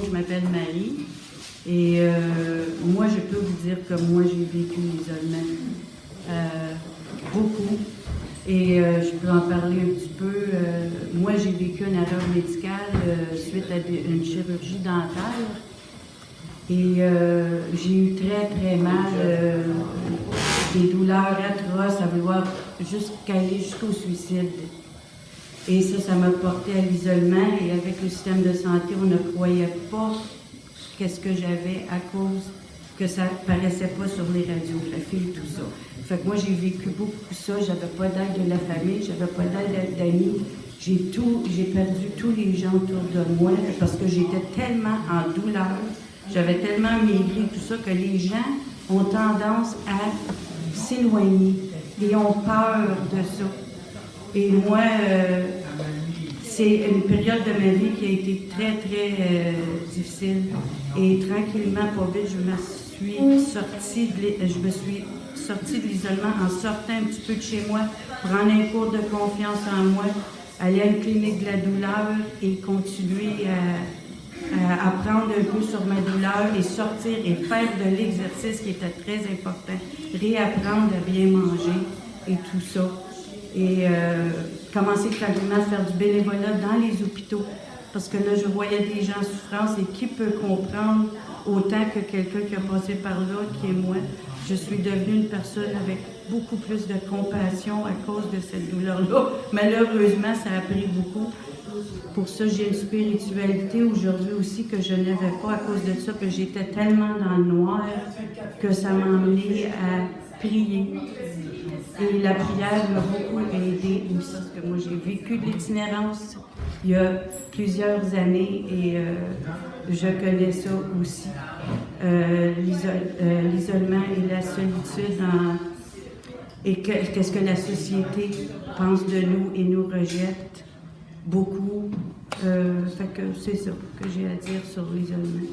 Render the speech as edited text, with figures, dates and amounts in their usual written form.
Je m'appelle Marie et moi, je peux vous dire que moi, j'ai vécu l'isolement beaucoup et je peux en parler un petit peu. Moi, j'ai vécu une erreur médicale suite à une chirurgie dentaire et j'ai eu très, très mal, des douleurs atroces à vouloir aller jusqu'au suicide. Et ça m'a porté à l'isolement et avec le système de santé, on ne croyait pas qu'est-ce que j'avais à cause que ça paraissait pas sur les radiographies et tout ça. Fait que moi, j'ai vécu beaucoup ça. J'avais pas d'aide de la famille, j'avais pas d'aide d'amis. J'ai perdu tous les gens autour de moi parce que j'étais tellement en douleur, j'avais tellement maigri, tout ça, que les gens ont tendance à s'éloigner et ont peur de ça. Et moi, c'est une période de ma vie qui a été très, très difficile. Et tranquillement, pas vite, je me suis sortie de l'isolement en sortant un petit peu de chez moi, prendre un cours de confiance en moi, aller à une clinique de la douleur et continuer à apprendre un peu sur ma douleur et sortir et faire de l'exercice qui était très important, réapprendre à bien manger et tout ça. Et commencer tranquillement à faire du bénévolat dans les hôpitaux. Parce que là, je voyais des gens en souffrance et qui peut comprendre autant que quelqu'un qui a passé par là, qui est moi. Je suis devenue une personne avec beaucoup plus de compassion à cause de cette douleur-là. Malheureusement, ça a pris beaucoup. Pour ça, j'ai une spiritualité aujourd'hui aussi que je n'avais pas à cause de ça, que j'étais tellement dans le noir que ça m'a amené à prier. Et la prière m'a beaucoup aidée aussi, parce que moi j'ai vécu de l'itinérance il y a plusieurs années et je connais ça aussi. L'isolement et la solitude et qu'est-ce que la société pense de nous et nous rejette beaucoup. Fait que c'est ça que j'ai à dire sur l'isolement.